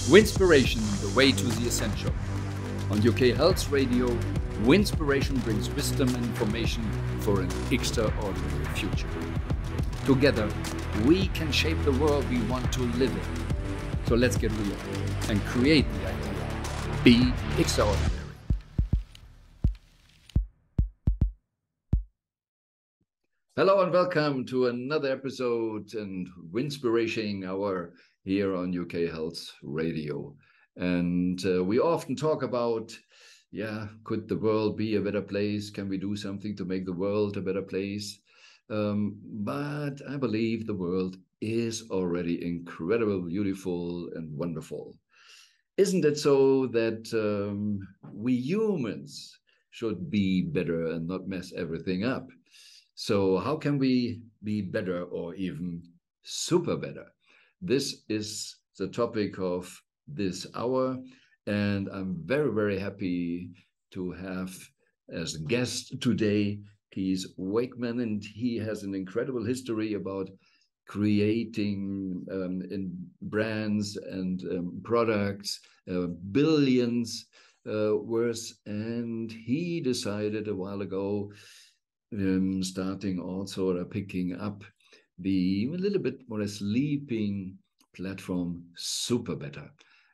Winspiration, the way to the essential. On UK Health Radio, Winspiration brings wisdom and information for an extraordinary future. Together, we can shape the world we want to live in. So let's get real and create the idea. Be extraordinary. Hello and welcome to another episode and Winspiration Hour here on UK Health Radio. And we often talk about, could the world be a better place? Can we do something to make the world a better place? But I believe the world is already incredible, beautiful, and wonderful. Isn't it so that we humans should be better and not mess everything up? So how can we be better or even super better? This is the topic of this hour, and I'm very, very happy to have as a guest today Keith Wakeman, and he has an incredible history about creating in brands and products, billions worth, and he decided a while ago starting also picking up the a little bit more sleeping platform SuperBetter.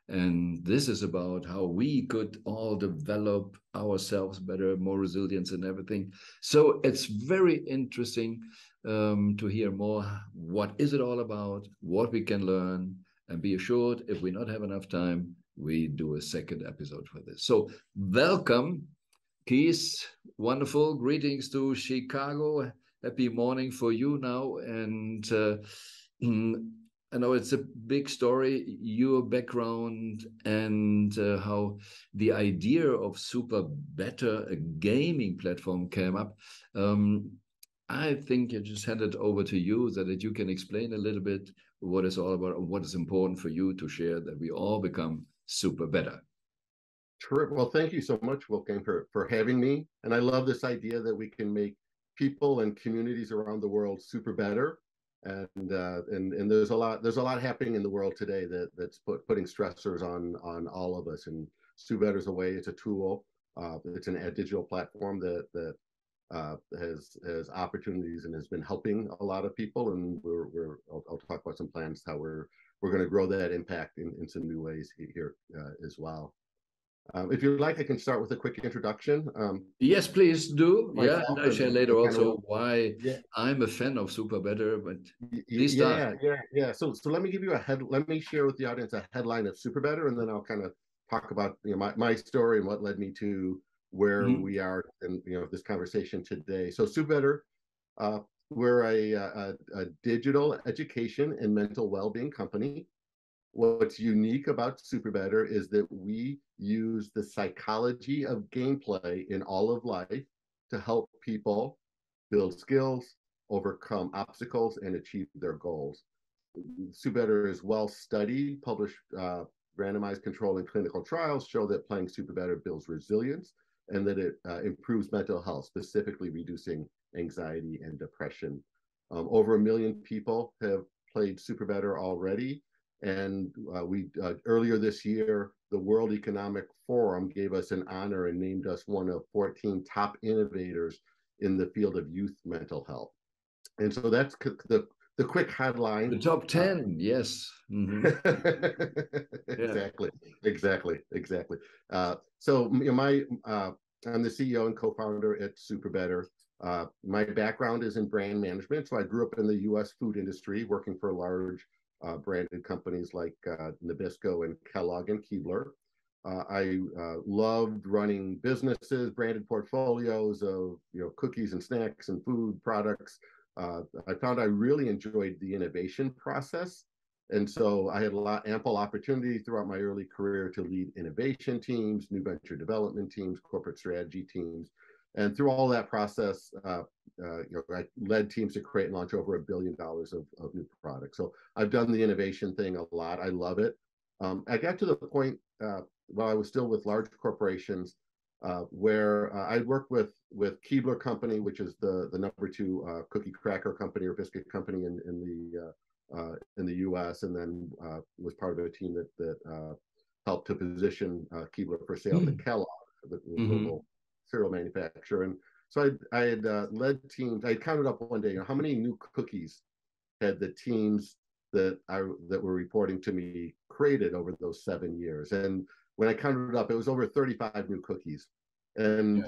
And this is about how we could all develop ourselves better, more resilience and everything. So it's very interesting to hear more. What is it all about? What we can learn? And be assured, if we not have enough time, we do a second episode for this. So welcome, Keith. Wonderful. Greetings to Chicago. Happy morning for you now. And I know it's a big story, your background and how the idea of SuperBetter, a gaming platform, came up. I think I just hand it over to you so that you can explain a little bit what it's all about and what is important for you to share that we all become SuperBetter. Sure. Well, thank you so much, Wolfgang, for having me. And I love this idea that we can make people and communities around the world super better. And there's a lot happening in the world today that's putting stressors on all of us. And SuperBetter is a way. It's a tool. It's a digital platform that has opportunities and has been helping a lot of people. And I'll talk about some plans how we're going to grow that impact in some new ways here as well. If you'd like, I can start with a quick introduction. Yes, please do. Yeah, and I share later also why I'm a fan of SuperBetter. But please start. Yeah. So let me give you let me share with the audience a headline of SuperBetter, and then I'll kind of talk about my story and what led me to where we are in this conversation today. So SuperBetter, we're a digital education and mental well-being company. What's unique about SuperBetter is that we use the psychology of gameplay in all of life to help people build skills, overcome obstacles, and achieve their goals. SuperBetter is well studied, published randomized control and clinical trials show that playing SuperBetter builds resilience and that it improves mental health, specifically reducing anxiety and depression. Over 1 million people have played SuperBetter already. And we earlier this year, the World Economic Forum gave us an honor and named us one of 14 top innovators in the field of youth mental health. And so that's the quick headline. The top 10, yes. Mm-hmm. Exactly. So I'm the CEO and co-founder at SuperBetter. My background is in brand management. So I grew up in the U.S. food industry, working for large branded companies like Nabisco and Kellogg and Keebler. I loved running businesses, branded portfolios of cookies and snacks and food products. I found I really enjoyed the innovation process, and so I had ample opportunity throughout my early career to lead innovation teams, new venture development teams, corporate strategy teams, and through all that process, I led teams to create and launch over $1 billion of new products. So I've done the innovation thing a lot. I love it. I got to the point while I was still with large corporations where I worked with Keebler Company, which is the number 2 cookie cracker company or biscuit company in in the U.S. and then was part of a team that helped to position Keebler for sale to Kellogg, the global cereal manufacturer. And so I had led teams. I counted up one day, how many new cookies had the teams that were reporting to me created over those 7 years. And when I counted it up, it was over 35 new cookies. And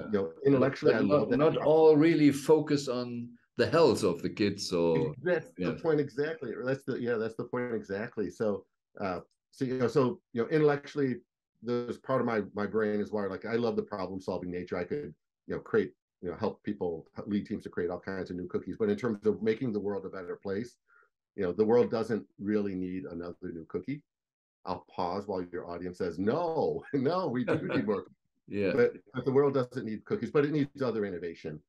intellectually, I love that. Not all really focus on the health of the kids. So that's the point exactly. That's the point exactly. So intellectually, there's part of my brain is wired like I love the problem solving nature. I could create help people lead teams to create all kinds of new cookies. But in terms of making the world a better place, the world doesn't really need another new cookie. I'll pause while your audience says, no, we do need more. But the world doesn't need cookies, but it needs other innovation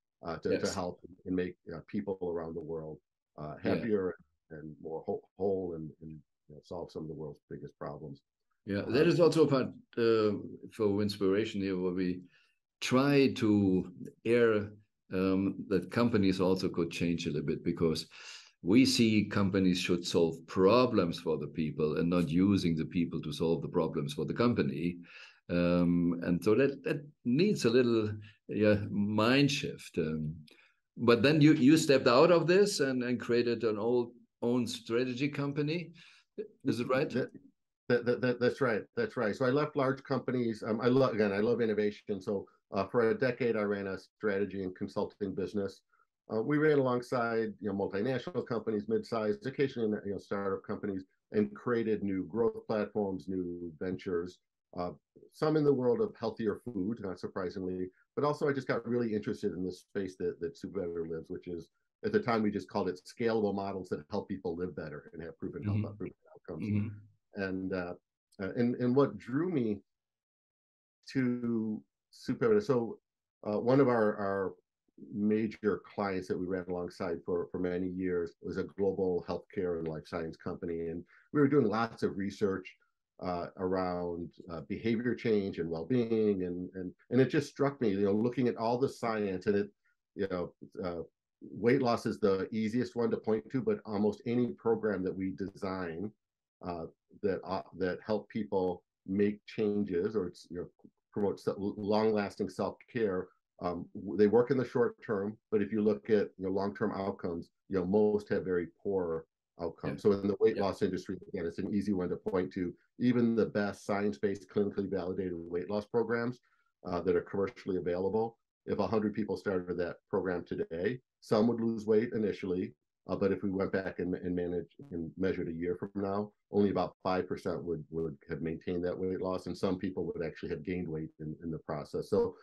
to help and make people around the world happier and more whole and solve some of the world's biggest problems. That is also a part for Winspiration here, where we try to air that companies also could change a little bit, because we see companies should solve problems for the people and not using the people to solve the problems for the company. And so that needs a little mind shift. But then you stepped out of this and created an own strategy company. Is it right? That's right. That's right. So I left large companies. I love innovation. So for a decade, I ran a strategy and consulting business. We ran alongside multinational companies, mid-sized, occasionally startup companies, and created new growth platforms, new ventures. Some in the world of healthier food, not surprisingly, but also I just got really interested in this space that SuperBetter lives, which is, at the time we just called it scalable models that help people live better and have proven health outcomes. And what drew me to SuperBetter, so one of our major clients that we ran alongside for many years was a global healthcare and life science company, and we were doing lots of research around behavior change and well-being, and it just struck me, looking at all the science, and weight loss is the easiest one to point to, but almost any program that we design that help people make changes or promote long-lasting self-care, they work in the short term, but if you look at long-term outcomes, most have very poor outcomes. So in the weight loss industry, again, it's an easy one to point to. Even the best science-based, clinically validated weight loss programs that are commercially available, if 100 people started that program today, some would lose weight initially, but if we went back and measured a year from now, only about 5% would have maintained that weight loss, and some people would actually have gained weight in the process. So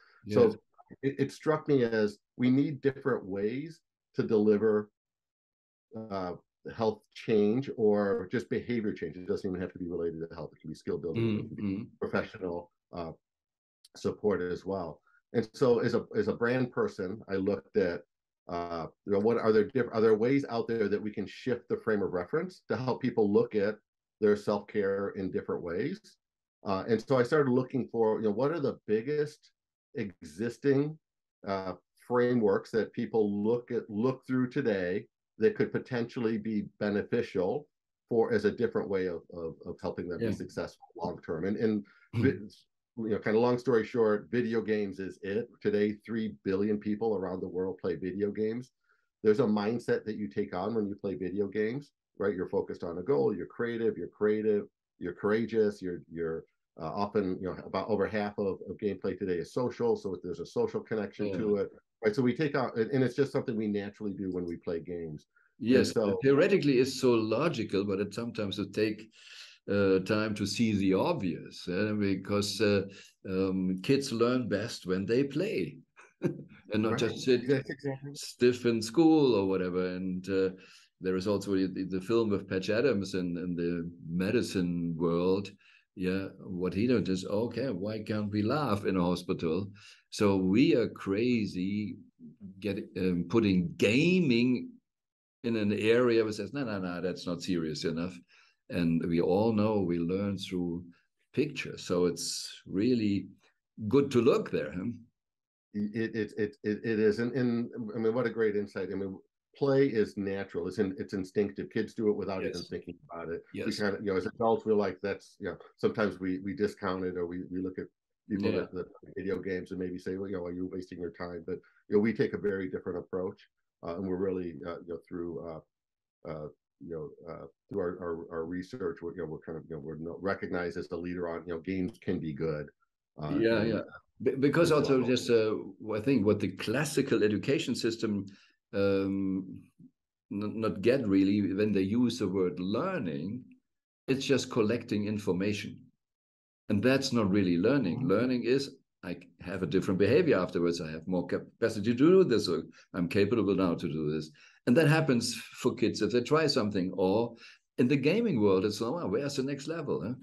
it struck me as we need different ways to deliver health change or just behavior change. It doesn't even have to be related to health. It can be skill building, it can be professional support as well. And so as a brand person, I looked at what are there ways out there that we can shift the frame of reference to help people look at their self-care in different ways. And so I started looking for what are the biggest existing frameworks that people look through today that could potentially be beneficial as a different way of helping them be successful long term. And kind of long story short, video games is it. Today, 3 billion people around the world play video games. There's a mindset that you take on when you play video games, right? You're focused on a goal, you're creative, you're courageous, you're often, about over half of gameplay today is social, so there's a social connection to it, right? So we take out, and it's just something we naturally do when we play games. Yes, so theoretically it's so logical, but it sometimes it take time to see the obvious, because kids learn best when they play and not just sit stiff in school or whatever. And there is also the film with Patch Adams in the medicine world. What he does is, okay, why can't we laugh in a hospital? So we are crazy putting gaming in an area that says, no, that's not serious enough. And we all know we learn through pictures. So it's really good to look there. Huh? It is. And I mean, what a great insight. I mean, play is natural. It's instinctive. Kids do it without even thinking about it. Yes. We kind of, as adults, we're like, that's, sometimes we discount it, or we look at people that play video games and maybe say, well, are you wasting your time? But we take a very different approach, and we're really through through our research, we're kind of we're recognized as the leader on games can be good. Because also just I think what the classical education system not get really when they use the word learning, it's just collecting information, and that's not really learning. Learning is I have a different behavior afterwards. I have more capacity to do this, or I'm capable now to do this. And that happens for kids if they try something. Or in the gaming world, it's where's the next level? Huh?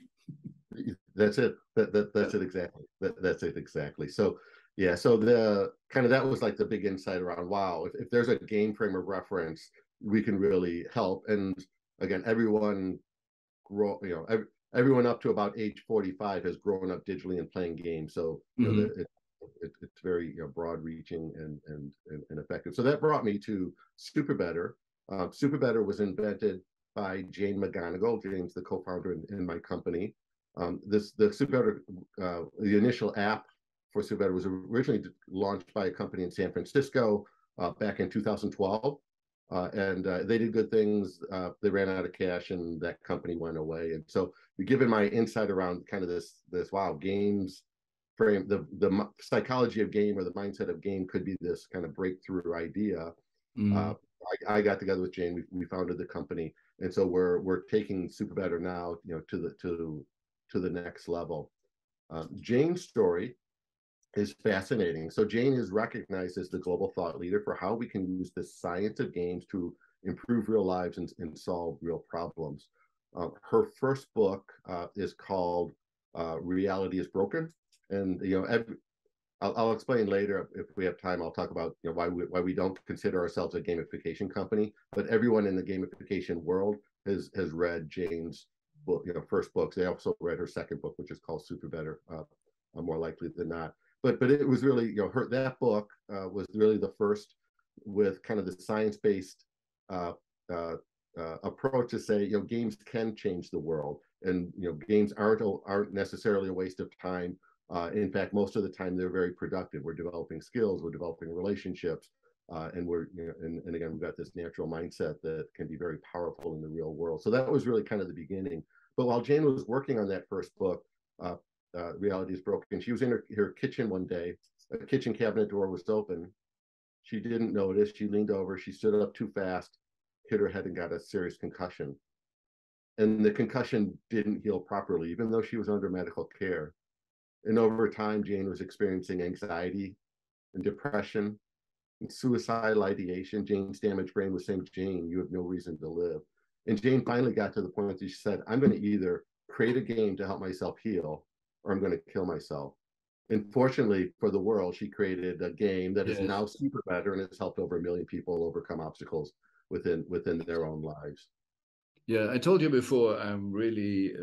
That's it. That's it exactly. That's it exactly. So so the kind of that was like the big insight around, wow, if there's a game frame of reference, we can really help. And again, everyone everyone up to about age 45 has grown up digitally and playing games. So it's very broad reaching and effective. So that brought me to SuperBetter. SuperBetter was invented by Jane McGonigal. Jane's the co-founder in my company. The SuperBetter, the initial app for SuperBetter was originally launched by a company in San Francisco back in 2012. And they did good things. They ran out of cash, and that company went away. And so, given my insight around kind of this games frame, the psychology of game, or the mindset of game, could be this kind of breakthrough idea. I got together with Jane. We founded the company, and so we're taking SuperBetter now, to the next level. Jane's story is fascinating. So Jane is recognized as the global thought leader for how we can use the science of games to improve real lives and solve real problems. Her first book is called Reality is Broken. And I'll explain later, if we have time. I'll talk about why we don't consider ourselves a gamification company, but everyone in the gamification world has read Jane's book, first books. They also read her second book, which is called SuperBetter, more likely than not. But it was really, that book was really the first with kind of the science-based approach to say, games can change the world, and games aren't necessarily a waste of time. In fact, most of the time they're very productive. We're developing skills, we're developing relationships, and we're and again, we've got this natural mindset that can be very powerful in the real world. So that was really kind of the beginning. But while Jane was working on that first book, Reality is Broken, she was in her kitchen one day. A kitchen cabinet door was open. She didn't notice. She leaned over. She stood up too fast, hit her head, and got a serious concussion. And the concussion didn't heal properly, even though she was under medical care. And over time, Jane was experiencing anxiety and depression and suicidal ideation. Jane's damaged brain was saying, Jane, you have no reason to live. And Jane finally got to the point that she said, I'm going to either create a game to help myself heal, or I'm going to kill myself. And fortunately for the world, she created a game that is now SuperBetter, and it's helped over 1 million people overcome obstacles within their own lives. Yeah, I told you before, I'm really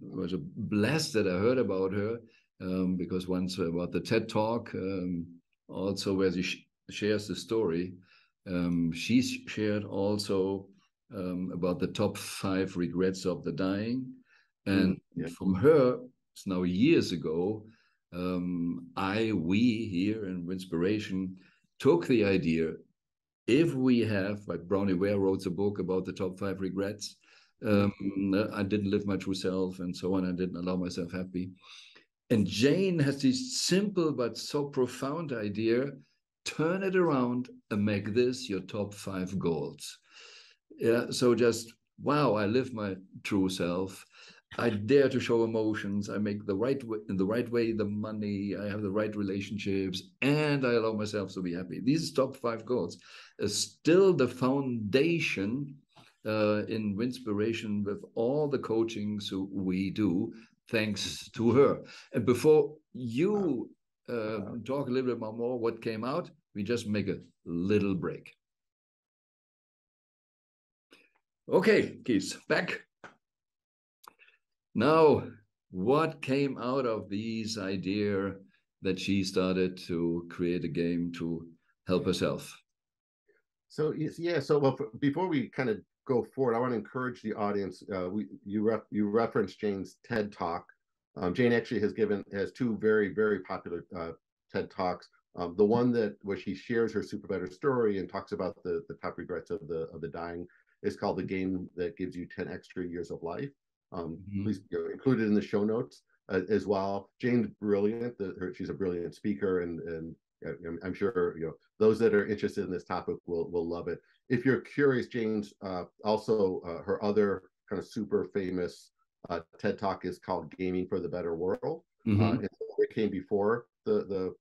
was blessed that I heard about her, because once about the TED Talk, also where she shares the story, she shared also about the top 5 regrets of the dying. And from her, it's now years ago, we here in Winspiration took the idea, if we have, like Brownie Ware wrote a book about the top 5 regrets, I didn't live my true self and so on, I didn't allow myself happy. And Jane has this simple but so profound idea, turn it around and make this your top 5 goals. Yeah, so just, wow, I live my true self. I dare to show emotions. I make in the right way the money. I have the right relationships, and I allow myself to be happy. These top 5 goals is still the foundation in Winspiration with all the coachings we do, thanks to her. And before you talk a little bit more what came out, we just make a little break. Okay, Keith, back. Now, what came out of this idea that she started to create a game to help yourself. So yeah, so well, before we kind of go forward, I want to encourage the audience. You referenced Jane's TED Talk. Jane actually has two very popular TED Talks. The one where she shares her SuperBetter story and talks about the top regrets of the dying is called The Game That Gives You 10 Extra Years of Life. Please include it in the show notes as well. Jane's brilliant. She's a brilliant speaker, and I'm sure those that are interested in this topic will love it. If you're curious, Jane's also her other kind of super famous TED Talk is called Gaming for the Better World. It came before the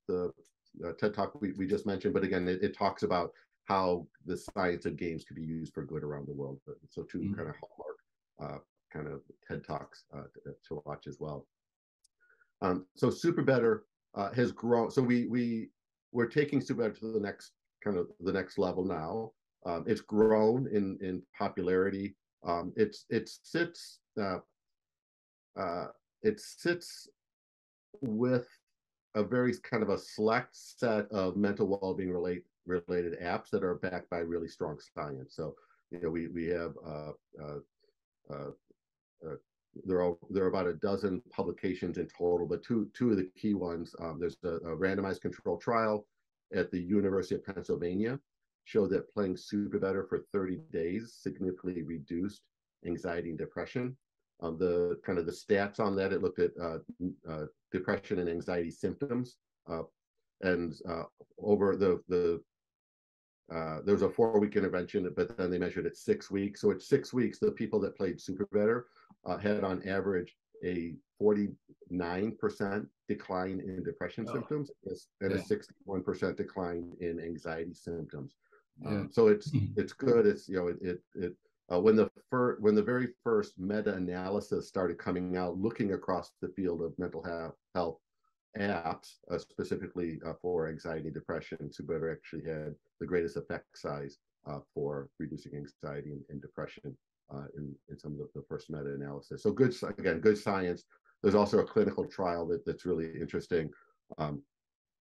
TED Talk we just mentioned, but again, it talks about how the science of games could be used for good around the world. So two kind of hallmark kind of TED Talks to watch as well. So SuperBetter has grown. So we're taking SuperBetter to the next level now. It's grown in popularity. It sits with a very kind of a select set of mental well-being related apps that are backed by really strong science. So we have there are about a dozen publications in total, but two of the key ones. There's a randomized controlled trial at the University of Pennsylvania showed that playing SuperBetter for 30 days significantly reduced anxiety and depression. The stats on that, it looked at depression and anxiety symptoms, and over there was a 4-week intervention, but then they measured it 6 weeks. So at 6 weeks, the people that played SuperBetter had on average a 49% decline in depression symptoms and a 61% decline in anxiety symptoms. So it's good. It's when the very first meta-analysis started coming out, looking across the field of mental health apps, specifically for anxiety and depression, SuperBetter actually had the greatest effect size for reducing anxiety and depression in some of the first meta-analysis. So good science. There's also a clinical trial that's really interesting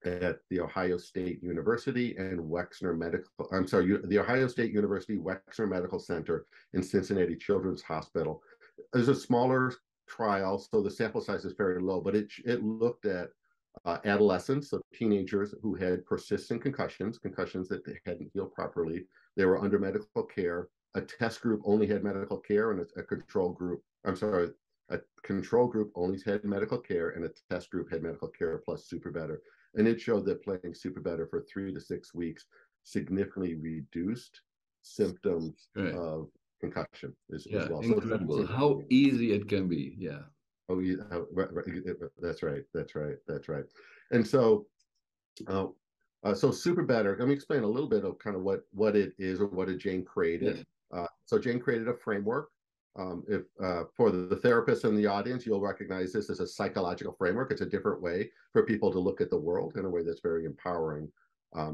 at the Ohio State University and the Ohio State University Wexner Medical Center in Cincinnati Children's Hospital. There's a smaller trial, so the sample size is very low, but it looked at adolescents, so teenagers who had persistent concussions that they hadn't healed properly. They were under medical care. A test group only had medical care, and a control group only had medical care, and a test group had medical care plus SuperBetter. And it showed that playing SuperBetter for 3 to 6 weeks significantly reduced symptoms of concussion as well. Incredible. So how easy it can be. Yeah. Oh, yeah, that's right. And so, so SuperBetter. Let me explain a little bit of kind of what it is or what Jane created. So Jane created a framework. If for the therapists in the audience, you'll recognize this as a psychological framework. It's a different way for people to look at the world in a way that's very empowering.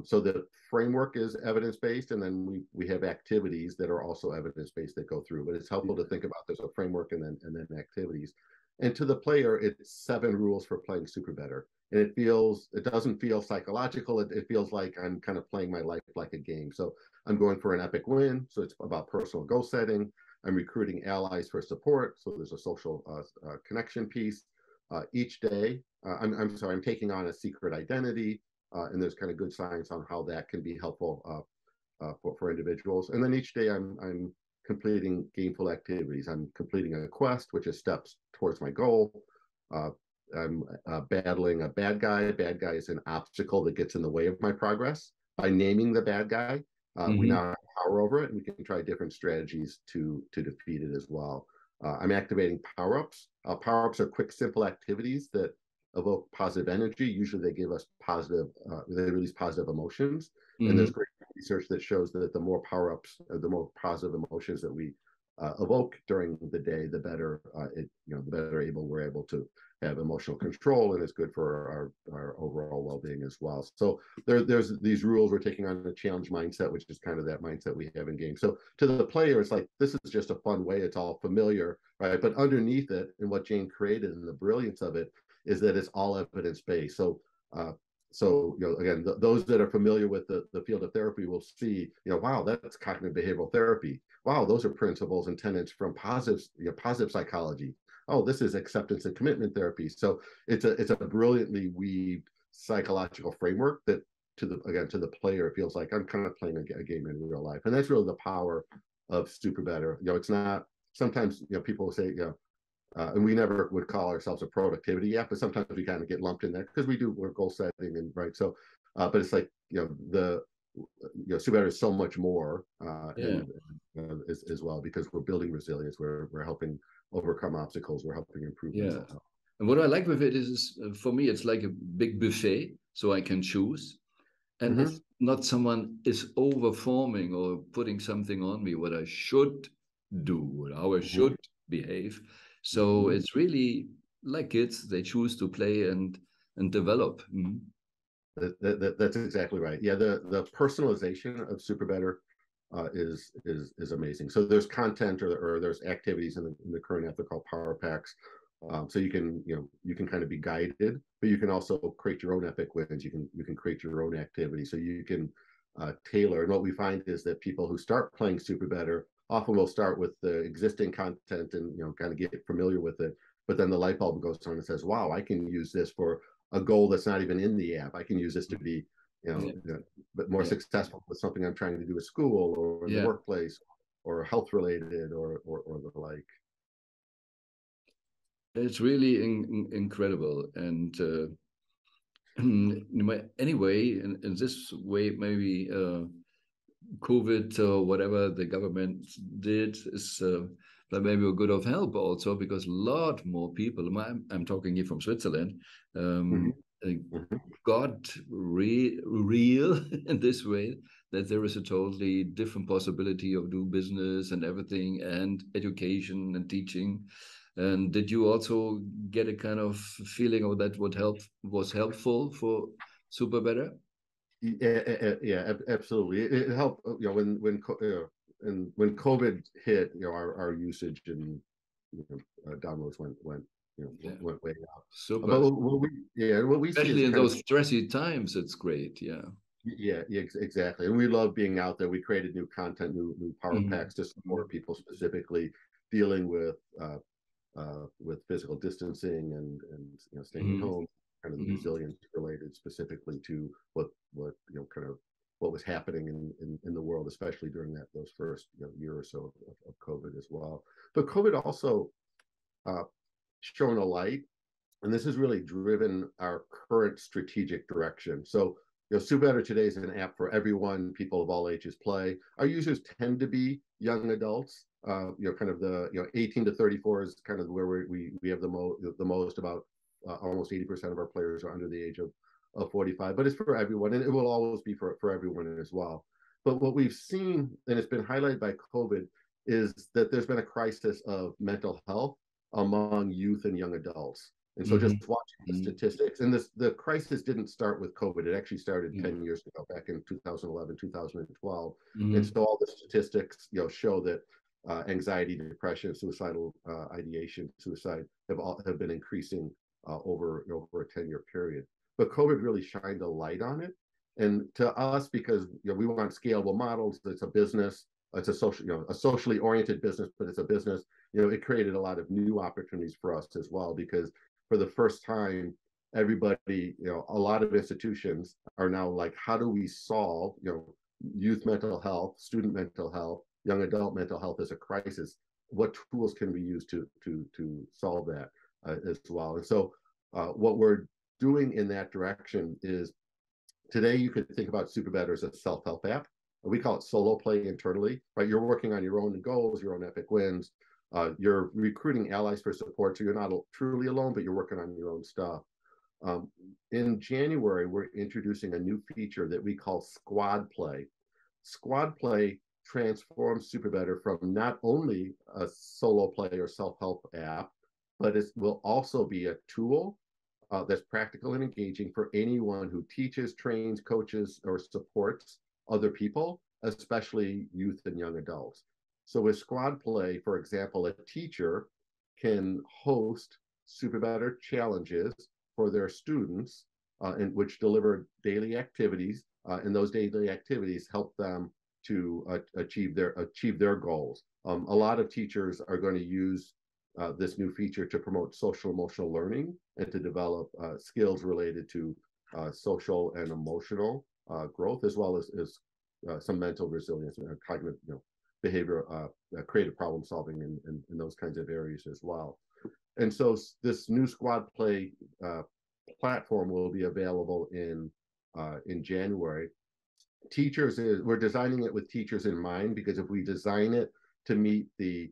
So the framework is evidence-based, and then we have activities that are also evidence-based that go through. But it's helpful to think about there's a framework and then activities. And to the player, it's 7 rules for playing SuperBetter. And it doesn't feel psychological. It feels like I'm kind of playing my life like a game. So I'm going for an epic win. So it's about personal goal setting. I'm recruiting allies for support. So there's a social connection piece. Each day, I'm taking on a secret identity. And there's kind of good science on how that can be helpful for individuals. And then each day I'm completing gameful activities. I'm completing a quest, which is steps towards my goal. I'm battling a bad guy. A bad guy is an obstacle that gets in the way of my progress. By naming the bad guy, we now have power over it, and we can try different strategies to defeat it as well. I'm activating power-ups. Power-ups are quick, simple activities that evoke positive energy. Usually they give us they release positive emotions. And there's great research that shows that the more power-ups, the more positive emotions that we evoke during the day, the better the better we're able to have emotional control, and it's good for our overall well-being as well. So there's these rules. We're taking on the challenge mindset, which is kind of that mindset we have in games. So to the player, it's like, this is just a fun way. It's all familiar, right? But underneath it, and what Jane created and the brilliance of it is that it's all evidence-based. So So, again, those that are familiar with the field of therapy will see, wow, that's cognitive behavioral therapy. Wow, those are principles and tenets from positive psychology. Oh, this is acceptance and commitment therapy. So it's a brilliantly weaved psychological framework that to the player, it feels like I'm kind of playing a game in real life. And that's really the power of SuperBetter. It's not, sometimes, people say, and we never would call ourselves a productivity app, but sometimes we kind of get lumped in there because we're goal setting and right. So, but it's like, SuperBetter is so much more as well, because we're building resilience, we're helping overcome obstacles, we're helping improve mental health. And what I like with it is, for me, it's like a big buffet, so I can choose. And it's not someone is overforming or putting something on me, what I should do, how I should behave. So it's really like kids, they choose to play and develop. That's exactly right. Yeah, the personalization of SuperBetter is amazing. So there's content or there's activities in the current app they're called Power Packs. So you can kind of be guided, but you can also create your own epic wins. You can create your own activity. So you can tailor. And what we find is that people who start playing SuperBetter often will start with the existing content and kind of get familiar with it. But then the light bulb goes on and says, "Wow, I can use this for a goal that's not even in the app. I can use this to be but more successful with something I'm trying to do at school or in the workplace or health related or the like." It's really incredible. And anyway, in this way, maybe COVID or whatever the government did is maybe a good of help also, because a lot more people, I'm talking here from Switzerland, got real in this way, that there is a totally different possibility of do business and everything, and education and teaching. And did you also get a kind of feeling of that was helpful for SuperBetter? Yeah, absolutely. It helped. When COVID hit, our usage and downloads went way up. Super. But what we especially see in those stressy times, it's great. Yeah, exactly. And we love being out there. We created new content, new power packs to support people specifically dealing with physical distancing and staying home, kind of the resilience related specifically to what was happening in the world, especially during those first year or so of COVID as well. But COVID also shone a light, and this has really driven our current strategic direction. So SuperBetter today is an app for everyone. People of all ages play. Our users tend to be young adults. Kind of the 18 to 34 is kind of where we have the most. About almost 80% of our players are under the age of 45. But it's for everyone, and it will always be for everyone as well. But what we've seen, and it's been highlighted by COVID, is that there's been a crisis of mental health among youth and young adults. And so just watching the statistics, and the crisis didn't start with COVID. It actually started 10 years ago, back in 2011, 2012. And so all the statistics show that anxiety, depression, suicidal ideation, suicide have been increasing over a 10-year period. But COVID really shined a light on it. And to us, because we want scalable models, it's a business, it's a socially oriented business, but it's a business. It created a lot of new opportunities for us as well, because for the first time, everybody, a lot of institutions are now like, how do we solve, youth mental health, student mental health, young adult mental health as a crisis? What tools can we use to solve that as well? And so what we're doing in that direction is, today you could think about SuperBetter as a self-help app. We call it solo play internally, right? You're working on your own goals, your own epic wins. You're recruiting allies for support, so you're not truly alone, but you're working on your own stuff. In January, we're introducing a new feature that we call Squad Play. Squad Play transforms SuperBetter from not only a solo play or self-help app, but it will also be a tool that's practical and engaging for anyone who teaches, trains, coaches, or supports other people, especially youth and young adults. So with Squad Play, for example, a teacher can host SuperBetter challenges for their students in which deliver daily activities, and those daily activities help them to achieve their goals. A lot of teachers are going to use this new feature to promote social emotional learning and to develop skills related to social and emotional growth, as well as some mental resilience and cognitive, behavior, creative problem solving in those kinds of areas as well. And so this new Squad Play platform will be available in January. We're designing it with teachers in mind, because if we design it to meet the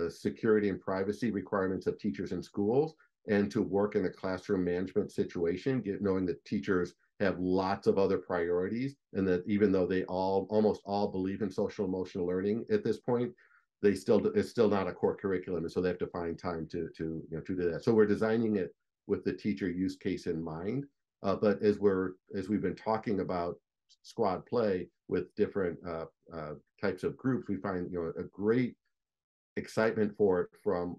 security and privacy requirements of teachers in schools and to work in a classroom management situation, knowing that teachers have lots of other priorities, and that even though they almost all believe in social emotional learning at this point, it's still not a core curriculum, and so they have to find time to do that. So we're designing it with the teacher use case in mind. But as we've been talking about Squad Play with different types of groups, we find a great excitement for it from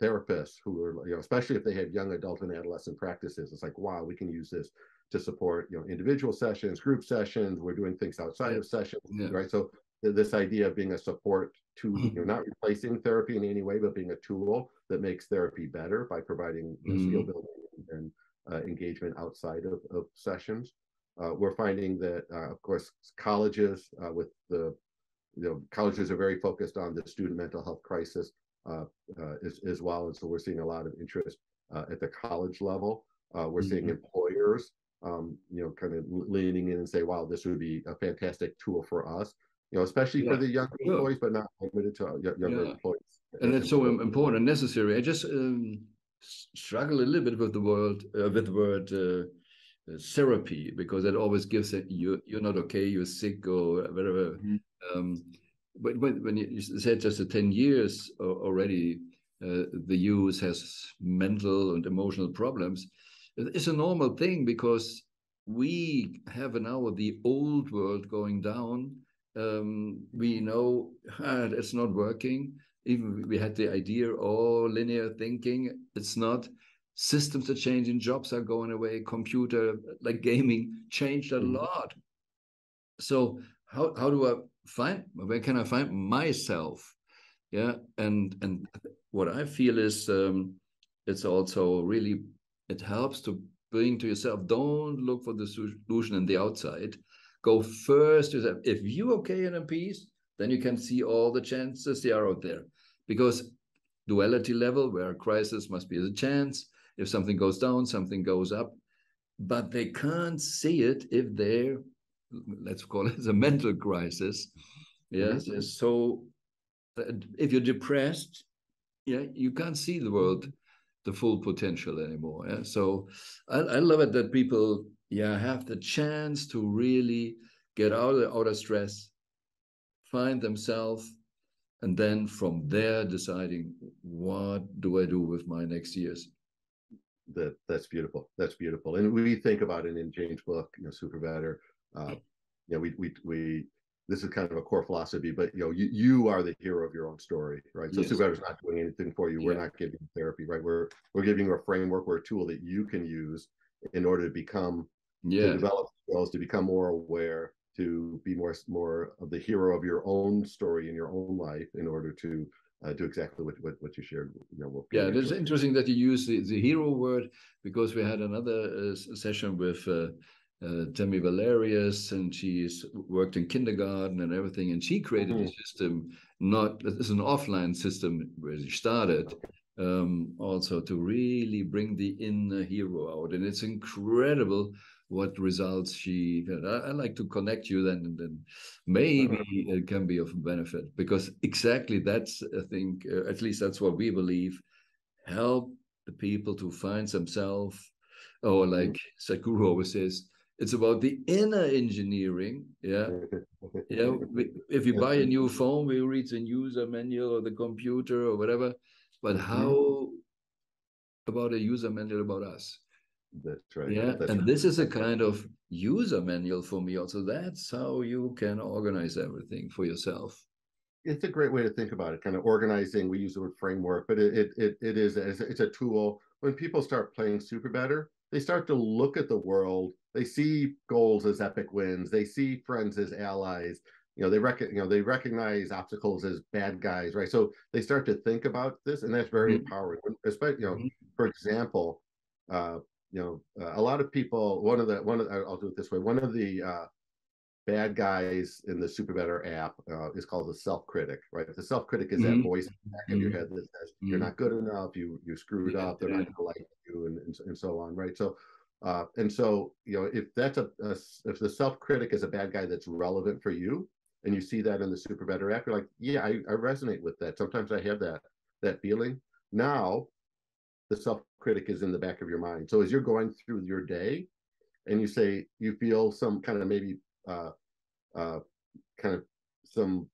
therapists who are, especially if they have young adult and adolescent practices. It's like, wow, we can use this to support individual sessions, group sessions. We're doing things outside of sessions, right? So this idea of being a support tool, not replacing therapy in any way, but being a tool that makes therapy better by providing skill building and engagement outside of sessions. We're finding that, of course, colleges colleges are very focused on the student mental health crisis as well, and so we're seeing a lot of interest at the college level. We're seeing employers, kind of leaning in and say, "Wow, this would be a fantastic tool for us." Especially for the younger employees, but not limited to younger employees. And it's so important and necessary. I just struggle a little bit with the word therapy, because it always gives it you're not okay, you're sick or whatever. But when you said just 10 years already, the youth has mental and emotional problems, it's a normal thing, because we have now the old world going down. We know it's not working. Even we had the idea, linear thinking, it's not. Systems are changing, jobs are going away, computer, like gaming, changed a lot. So how do I where can I find myself? And what I feel is it's also really, it helps to bring to yourself, don't look for the solution in the outside. Go first yourself. If you're okay and in peace, then you can see all the chances they are out there. Because duality level, where a crisis must be a chance. If something goes down, something goes up. But they can't see it if they're, let's call it a mental crisis. Yes. So if you're depressed, you can't see the world, the full potential anymore. So I love it that people have the chance to really get out of stress, find themselves, and then from there deciding, what do I do with my next years? That's beautiful. That's beautiful. And we think about it in Jane's book, SuperBetter. We this is kind of a core philosophy, but you are the hero of your own story, right? So SuperBetter is not doing anything for you. We're not giving you therapy, right? We're giving you a framework or a tool that you can use in order to become to develop skills, to become more aware, to be more of the hero of your own story in your own life, in order to do exactly what you shared. It is interesting that you use the hero word, because we had another session with Tammy Valerius, and she's worked in kindergarten and everything, and she created a system. It's an offline system where she started, also to really bring the inner hero out, and it's incredible what results she had. I like to connect you then, and then maybe it can be of benefit, because exactly that's, I think, at least that's what we believe, help the people to find themselves, or like Sadhguru always says, it's about the inner engineering. If you buy a new phone, we read the user manual or the computer or whatever, but how about a user manual about us? That's right. This is a kind of user manual for me also. That's how you can organize everything for yourself. It's a great way to think about it, kind of organizing. We use the word framework, but it's a tool. When people start playing SuperBetter, they start to look at the world. They see goals as epic wins. They see friends as allies. They recognize obstacles as bad guys, right? So they start to think about this, and that's very empowering. Especially, for example, a lot of people. I'll do it this way. One of the bad guys in the SuperBetter app is called the self-critic, right? The self-critic is that voice in the back of your head that says you're not good enough, you screwed up, they're not going to like you, and so on, right? So if that's if the self-critic is a bad guy that's relevant for you, and you see that in the SuperBetter app, you're like, yeah, I resonate with that. Sometimes I have that feeling. Now the self-critic is in the back of your mind. So as you're going through your day and you feel some kind of maybe some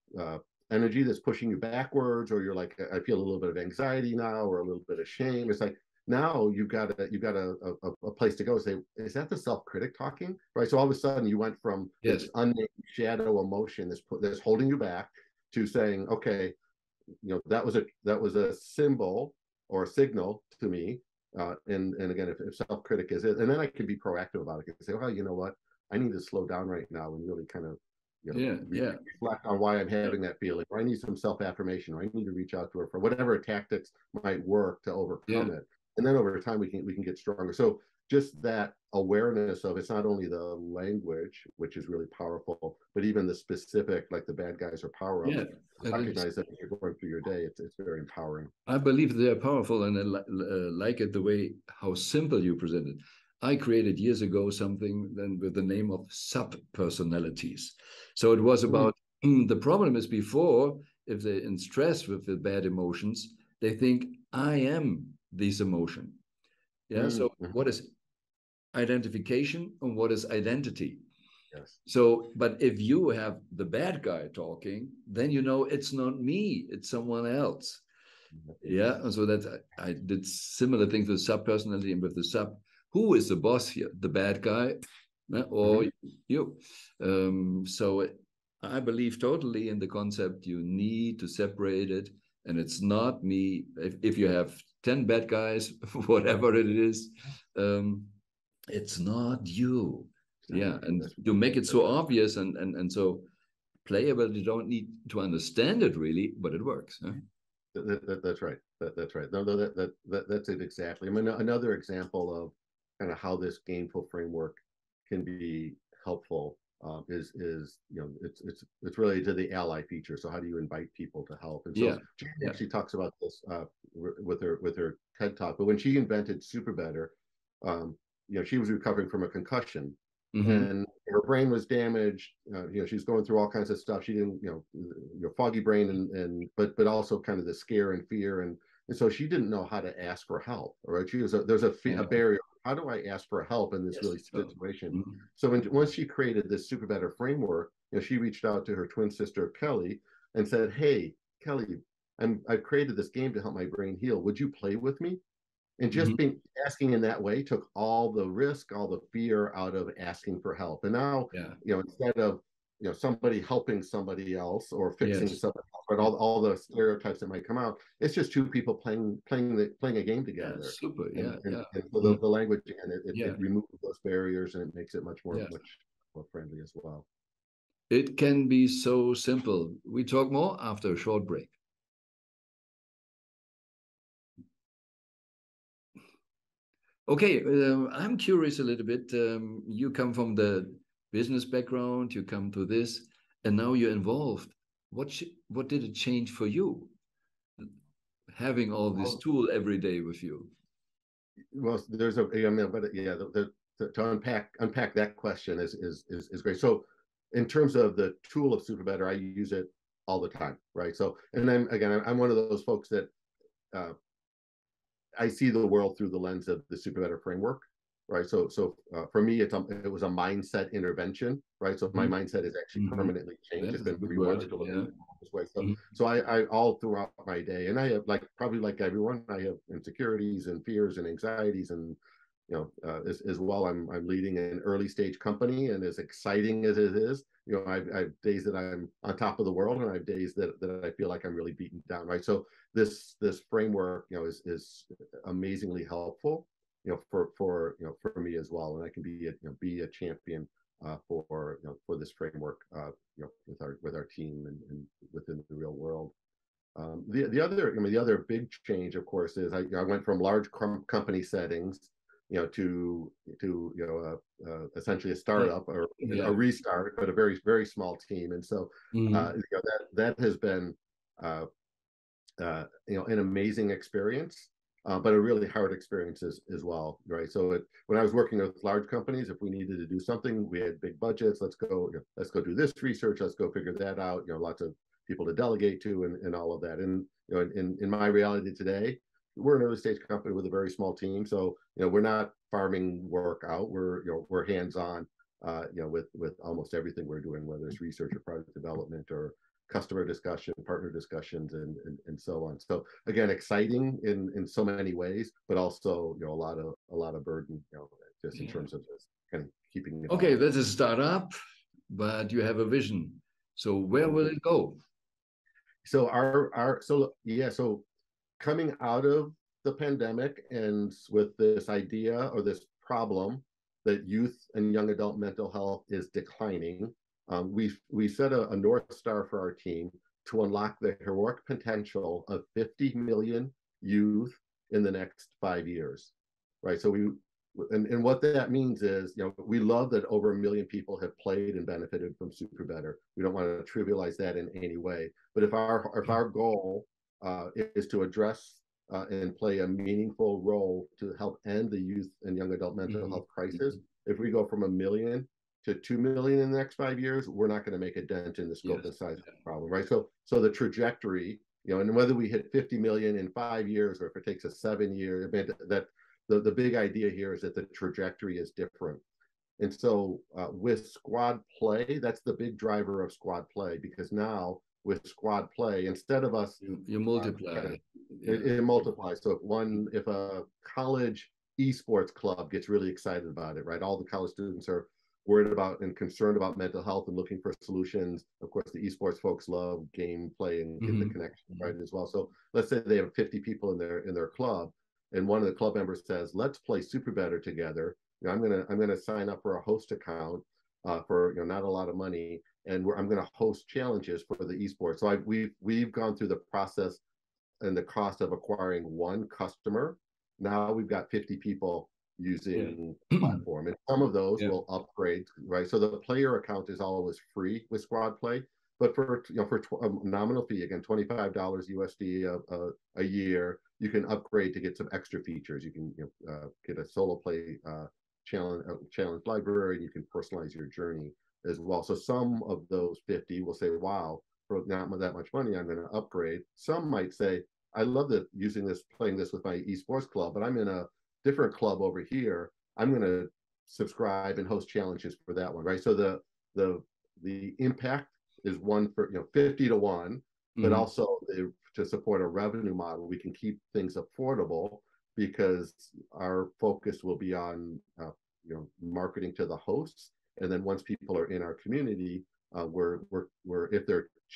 energy that's pushing you backwards, or you're like, I feel a little bit of anxiety now, or a little bit of shame. It's like, now you've got a place to go. Say, is that the self-critic talking? Right. So all of a sudden you went from this unnamed shadow emotion that's holding you back to saying, okay, that was a symbol or a signal to me. And again, if self-critic is it, and then I can be proactive about it. I can say, well, you know what? I need to slow down right now and really kind of reflect on why I'm having that feeling, or I need some self-affirmation, or I need to reach out to her for whatever tactics might work to overcome it. And then over time we can get stronger. So just that awareness of, it's not only the language, which is really powerful, but even the specific, like the bad guys or power-ups, recognize that as you're going through your day, it's very empowering. I believe they're powerful, and I like it the way how simple you present it. I created years ago something then with the name of sub-personalities. So it was about the problem is, before, if they're in stress with the bad emotions, they think I am this emotion. So what is identification and what is identity? So, but if you have the bad guy talking, then it's not me, it's someone else. So that I did similar things with sub-personality and with the sub. Who is the boss here? The bad guy or you? So I believe totally in the concept. You need to separate it, and it's not me. If you have 10 bad guys, whatever it is, it's not you. And you make it so obvious, and so playable. You don't need to understand it really, but it works. That's right. That's right. No, that's it exactly. I mean, another example of kind of how this gameful framework can be helpful is it's related to the ally feature. So how do you invite people to help? And so she actually talks about this with her TED talk. But when she invented SuperBetter, she was recovering from a concussion. And her brain was damaged. She's going through all kinds of stuff. She didn't, foggy brain, but also kind of the scare and fear, and so she didn't know how to ask for help. Right? There's a barrier. How do I ask for help in this really situation? So once she created this SuperBetter framework, she reached out to her twin sister Kelly and said, "Hey, Kelly, I've created this game to help my brain heal. Would you play with me?" And just asking in that way took all the risk, all the fear out of asking for help. And now, instead of somebody helping somebody else or fixing somebody else, but all the stereotypes that might come out, it's just two people playing a game together. Super. And so the language, and it removes those barriers, and it makes it much more friendly as well. It can be so simple. We talk more after a short break. Okay, I'm curious a little bit. You come from the business background, you come to this, and now you're involved. What did it change for you, having all this tool every day with you? Well, to unpack that question is great. So, in terms of the tool of SuperBetter, I use it all the time, right? So, and I'm one of those folks that I see the world through the lens of the SuperBetter framework, right? So for me, it was a mindset intervention, right? So my mindset is actually permanently changed. It's been rewired to look this way. So I all throughout my day, and I have probably like everyone, I have insecurities and fears and anxieties, and as well, I'm leading an early stage company, and as exciting as it is, I have days that I'm on top of the world, and I have days that I feel like I'm really beaten down, right? So this framework, is amazingly helpful, for me as well, and I can be a champion for this framework with our team and within the real world. The other big change, of course, is I went from large company settings, to essentially a startup or a restart, but a very, very small team. And so that has been an amazing experience, but a really hard experience as well, right? So when I was working with large companies, if we needed to do something, we had big budgets. Let's go do this research. Let's go figure that out. Lots of people to delegate to and all of that. And in my reality today, we're an early stage company with a very small team, so we're not farming work out. We're hands on, with almost everything we're doing, whether it's research or product development or customer discussion, partner discussions, and so on. So again, exciting in so many ways, but also a lot of burden, just in terms of just kind of keeping it. Okay, that's a startup, but you have a vision. So where will it go? So so coming out of the pandemic and with this idea or this problem that youth and young adult mental health is declining, we set a North Star for our team to unlock the heroic potential of 50 million youth in the next 5 years, right? So and what that means is, we love that over 1 million people have played and benefited from SuperBetter. We don't want to trivialize that in any way. But if our goal is to address and play a meaningful role to help end the youth and young adult mental health crisis, if we go from 1 million to 2 million in the next 5 years, we're not going to make a dent in the scope and size of the problem, right? So the trajectory, and whether we hit 50 million in 5 years or if it takes us 7 years, the big idea here is that the trajectory is different. And so with squad play, that's the big driver of squad play, because now with squad play, instead of us, you multiply. It multiplies. So if a college esports club gets really excited about it, right? All the college students are worried about and concerned about mental health and looking for solutions. Of course, the esports folks love gameplay and get the connection right as well. So let's say they have 50 people in their club, and one of the club members says, "Let's play SuperBetter together. I'm gonna sign up for a host account for not a lot of money, and I'm gonna host challenges for the esports." So we've gone through the process and the cost of acquiring one customer. Now we've got 50 people using the platform, and some of those will upgrade, right? So the player account is always free with squad play, but for a nominal fee, again, $25 USD a year, you can upgrade to get some extra features. You can get a solo play challenge library, and you can personalize your journey as well. So some of those 50 will say, "Wow, for not that much money, I'm going to upgrade." Some might say, "I love playing this with my esports club, but I'm in a different club over here. I'm going to subscribe and host challenges for that one," right? So the impact is 50 to 1, but also to support a revenue model, we can keep things affordable, because our focus will be on marketing to the hosts, and then once people are in our community,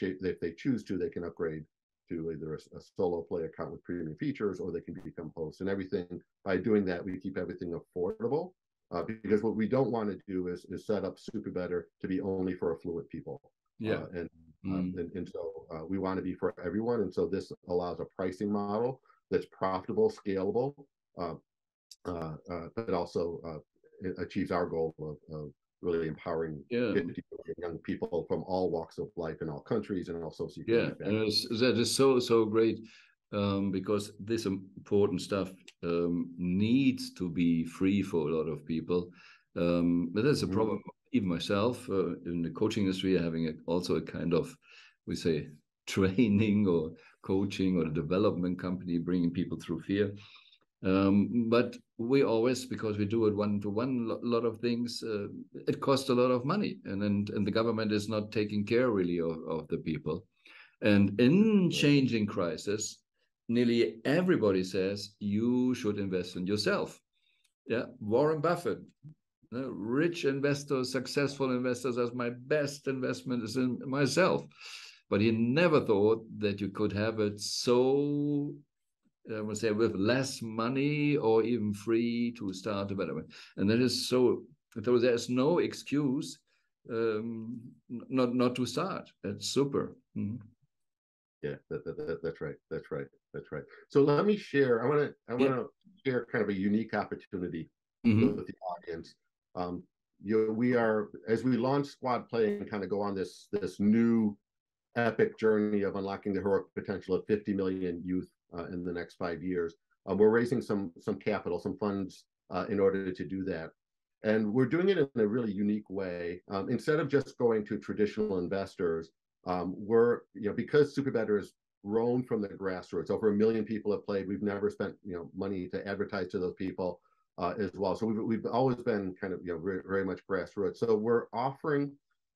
if they choose to, they can upgrade to either a solo play account with premium features, or they can become hosts. And everything, by doing that, we keep everything affordable, because what we don't want to do is set up SuperBetter to be only for affluent people. And so we want to be for everyone. And so this allows a pricing model that's profitable, scalable, but also it achieves our goal of really empowering 50 million young people from all walks of life in all countries and all socioeconomic backgrounds. That is so great, because this important stuff needs to be free for a lot of people. But that's a problem. Even myself, in the coaching industry, having also a kind of, we say, training or coaching or a development company, bringing people through fear. But we always, because we do it one-to-one, a lot of things, it costs a lot of money, and the government is not taking care really of the people. And in changing crisis, nearly everybody says you should invest in yourself. Warren Buffett, rich investors, successful investors, as my best investment is in myself. But he never thought that you could have it so would say with less money or even free to start development. And that is so there's no excuse not to start. That's super. Mm-hmm. Yeah, that's right. That's right. That's right. So let me share. I want to share kind of a unique opportunity with the audience. We are, as we launch Squad Play and kind of go on this new epic journey of unlocking the heroic potential of 50 million youth in the next 5 years. We're raising some capital, some funds in order to do that. And we're doing it in a really unique way. Instead of just going to traditional investors, we're, because SuperBetter has grown from the grassroots, over 1 million people have played. We've never spent, money to advertise to those people as well. So we've always been kind of, very much grassroots. So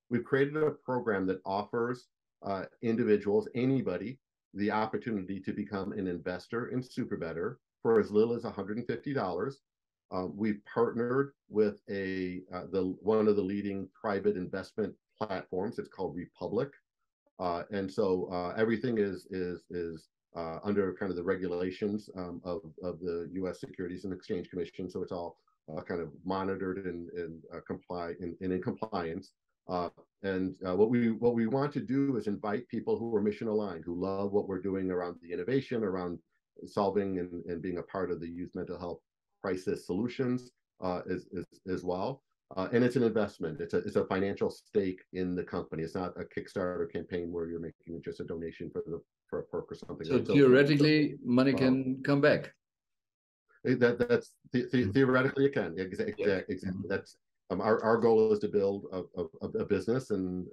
we've created a program that offers individuals, anybody, the opportunity to become an investor in SuperBetter for as little as $150. We've partnered with one of the leading private investment platforms. It's called Republic, and so everything is under kind of the regulations of the U.S. Securities and Exchange Commission. So it's all kind of monitored and in compliance. And what we want to do is invite people who are mission aligned, who love what we're doing around the innovation, around solving and being a part of the youth mental health crisis solutions as well. And it's an investment. It's a financial stake in the company. It's not a Kickstarter campaign where you're making just a donation for a perk or something. So theoretically, money can come back. That's theoretically it can. Exactly. That's our goal is to build a business and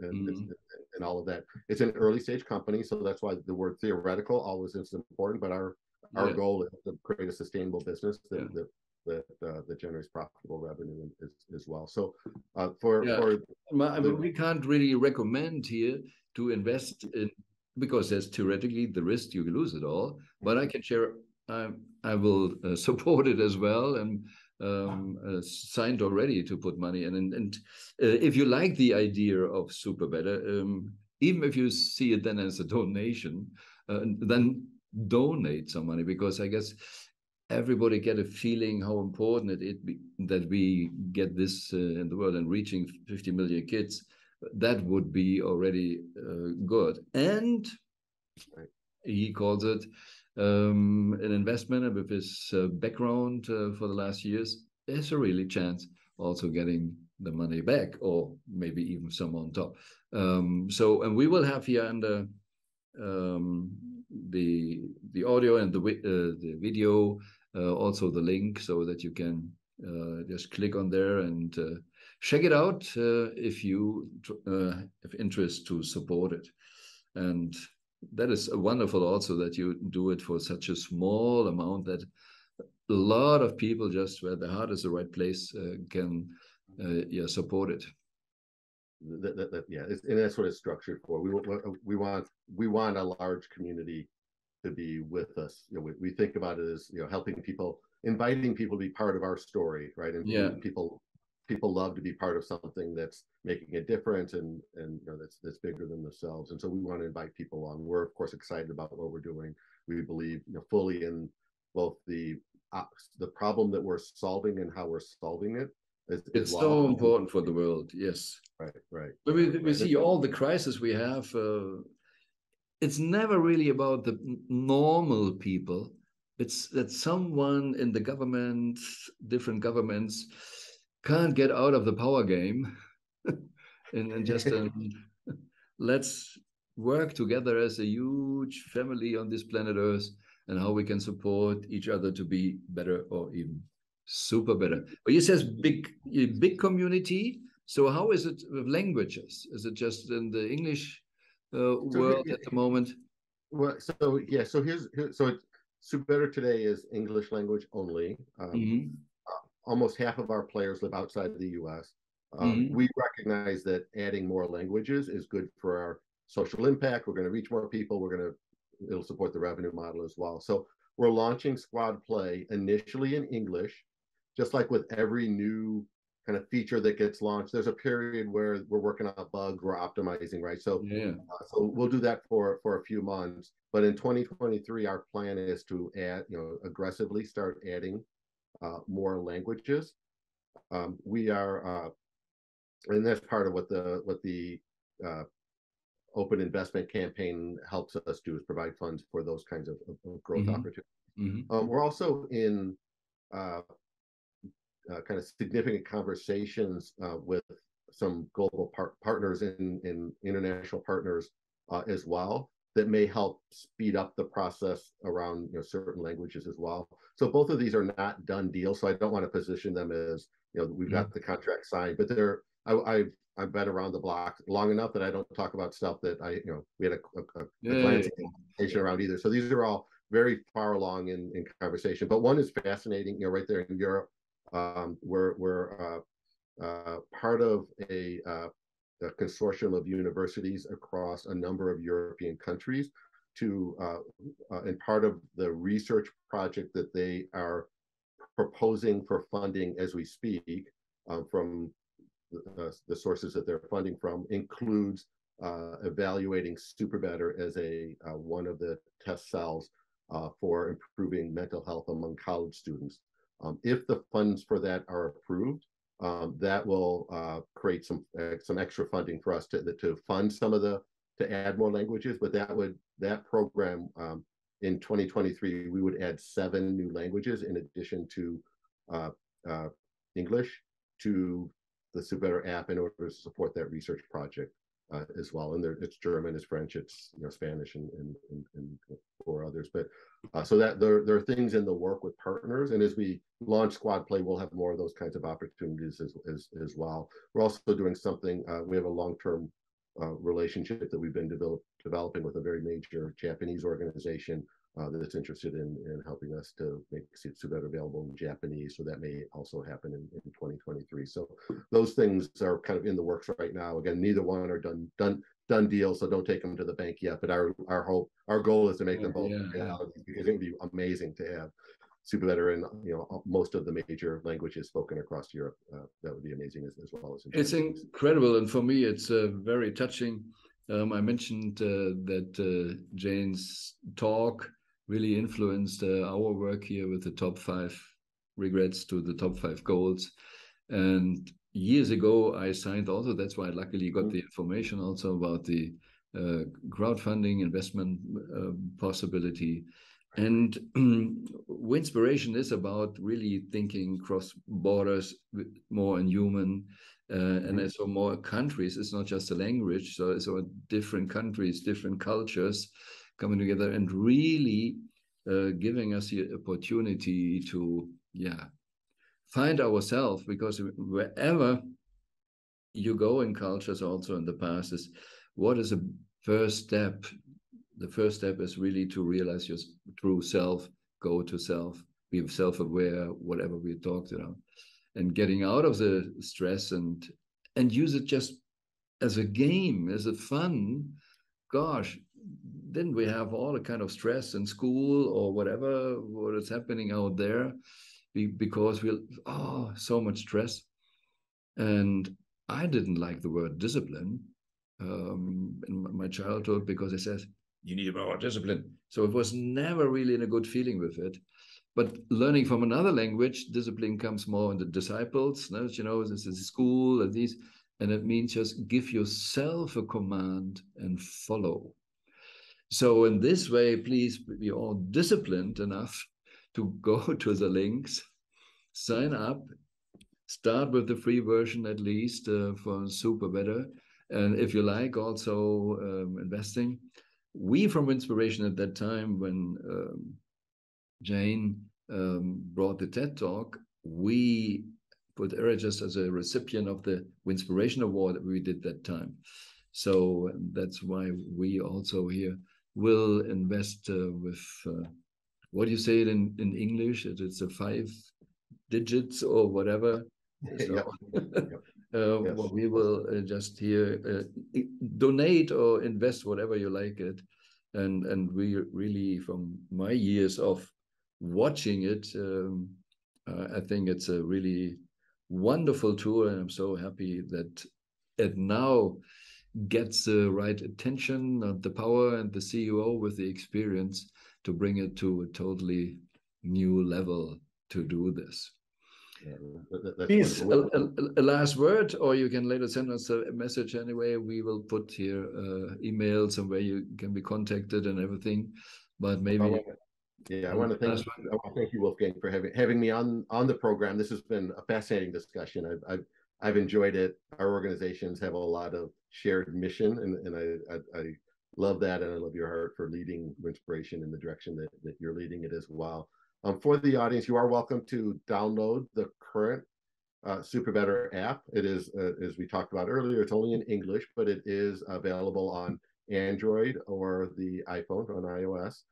all of that. It's an early stage company, so that's why the word theoretical always is important. But our goal is to create a sustainable business that generates profitable revenue as well. So we can't really recommend here to invest in, because there's theoretically the risk you lose it all. But I can share. I will support it as well, and signed already to put money in. And if you like the idea of SuperBetter, even if you see it then as a donation, then donate some money, because I guess everybody get a feeling how important that we get this in the world, and reaching 50 million kids. That would be already good. And he calls it an investment, and with his background for the last years, there's a really chance also getting the money back, or maybe even some on top. And we will have here under the audio and the video, also the link, so that you can just click on there and check it out if you have interest to support it. And that is wonderful also that you do it for such a small amount, that a lot of people, just where the heart is the right place, can support it. And that's what it's structured for. We want a large community to be with us. We think about it as helping people, inviting people to be part of our story, right? And people love to be part of something that's making a difference and that's bigger than themselves. And so we want to invite people along. We're of course excited about what we're doing. We believe fully in both the problem that we're solving and how we're solving it. It's so important for the world. Yes. Right. But we see all the crises we have. It's never really about the normal people. It's that someone in the government, different governments, can't get out of the power game, and just let's work together as a huge family on this planet Earth, and how we can support each other to be better, or even super better. But you says big community. So how is it with languages? Is it just in the English world at the moment? Well, so here's SuperBetter today is English language only. Almost half of our players live outside of the U.S. We recognize that adding more languages is good for our social impact. We're going to reach more people. It'll support the revenue model as well. So we're launching Squad Play initially in English, just like with every new kind of feature that gets launched. There's a period where we're working on a bug, we're optimizing, right? So, so we'll do that for a few months. But in 2023, our plan is to add, aggressively start adding more languages. We are, and that's part of what the open investment campaign helps us do, is provide funds for those kinds of growth opportunities. We're also in kind of significant conversations with some global partners in international partners as well, that may help speed up the process around certain languages as well. So both of these are not done deals. So I don't want to position them as we've got the contract signed, but I've been around the block long enough that I don't talk about stuff that we had a glancing conversation around either. So these are all very far along in conversation. But one is fascinating, right there in Europe. We're part of a consortium of universities across a number of European countries and part of the research project that they are proposing for funding as we speak, from the sources that they're funding from, includes evaluating SuperBetter as one of the test cells for improving mental health among college students. If the funds for that are approved, that will create some extra funding for us to fund to add more languages. But that program in 2023, we would add 7 new languages in addition to English to the SuperBetter app in order to support that research project as well. And it's German, it's French, it's Spanish, and 4 others. But so that there are things in the work with partners, and as we launch Squad Play, we'll have more of those kinds of opportunities as well. We're also doing something. We have a long-term relationship that we've been developing with a very major Japanese organization that's interested in helping us to make SuperBetter available in Japanese. So that may also happen in 2023. So those things are kind of in the works right now. Again, neither one are done deals, so don't take them to the bank yet. But our goal is to make them both reality, because it would be amazing to have SuperBetter in most of the major languages spoken across Europe. That would be amazing as well as. It's incredible, and for me, it's very touching. I mentioned that Jane's talk really influenced our work here with the top 5 regrets to the top 5 goals. And years ago, I signed also. That's why I luckily got the information also about the crowdfunding investment possibility. And Winspiration is about really thinking cross borders, more in human. And as for more countries, it's not just a language. So it's different countries, different cultures coming together and really giving us the opportunity to find ourselves, because wherever you go in cultures, also in the past, is what is the first step? The first step is really to realize your true self, go to self, be self-aware, whatever we talked about, and getting out of the stress and use it just as a game, as a fun. Gosh, then we have all the kind of stress in school or whatever, what is happening out there, because so much stress. And I didn't like the word discipline in my childhood, because it says you need more discipline. So it was never really in a good feeling with it. But learning from another language, discipline comes more in the disciples. This is school and these, and it means just give yourself a command and follow. So in this way, please be all disciplined enough to go to the links, sign up, start with the free version at least for SuperBetter. And if you like also investing, we from Winspiration at that time, when Jane brought the TED Talk, we put her just as a recipient of the Winspiration Award that we did that time. So that's why we also here will invest with, what do you say it in English? It's a 5 digits or whatever. So, yes. Well, we will just here donate or invest whatever you like it. And we really, from my years of watching it, I think it's a really wonderful tool, and I'm so happy that it now gets the right attention, the power, and the CEO with the experience to bring it to a totally new level to do this. Please, a last word, or you can later send us a message anyway. We will put here emails and where you can be contacted and everything. But maybe, I want to thank you, Wolfgang, for having me on the program. This has been a fascinating discussion. I've enjoyed it. Our organizations have a lot of shared mission, and I love that, and I love your heart for leading Winspiration in the direction that you're leading it as well. For the audience, you are welcome to download the current SuperBetter app. It is, as we talked about earlier, it's only in English, but it is available on Android or the iPhone, on iOS.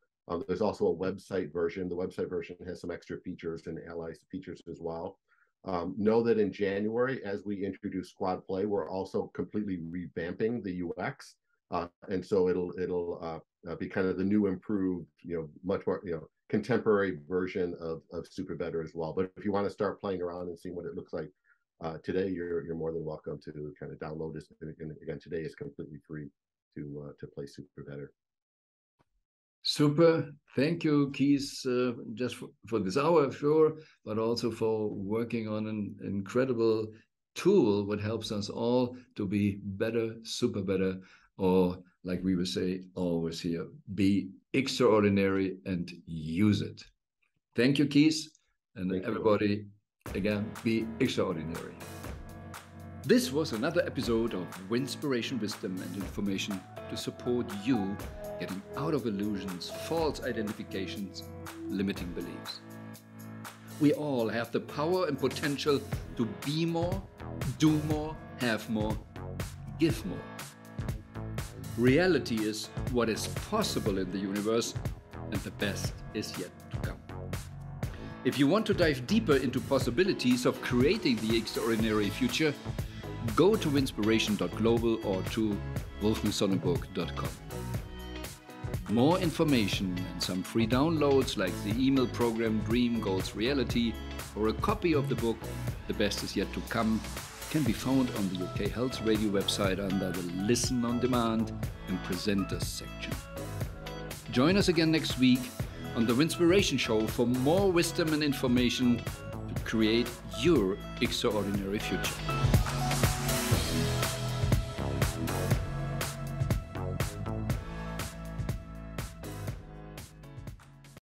There's also a website version. The website version has some extra features and allies features as well. Know that in January, as we introduce Squad Play, we're also completely revamping the UX. And so it'll be kind of the new improved, much more, contemporary version of SuperBetter as well. But if you want to start playing around and seeing what it looks like today, you're more than welcome to kind of download this. And again, today is completely free to play SuperBetter. Super. Thank you, Keith, just for this hour, sure, but also for working on an incredible tool what helps us all to be better, super better, or like we would say always here, be extraordinary and use it. Thank you, Keith, and everybody, again, be extraordinary. This was another episode of Winspiration, Wisdom and Information to support you getting out of illusions, false identifications, limiting beliefs. We all have the power and potential to be more, do more, have more, give more. Reality is what is possible in the universe, and the best is yet to come. If you want to dive deeper into possibilities of creating the extraordinary future, go to winspiration.global or to wolfgangsonnenburg.com. More information and some free downloads like the email program Dream Goals Reality or a copy of the book The Best Is Yet to Come can be found on the UK Health Radio website under the Listen on Demand and Presenters section. Join us again next week on the Winspiration-Show for more wisdom and information to create your extraordinary future.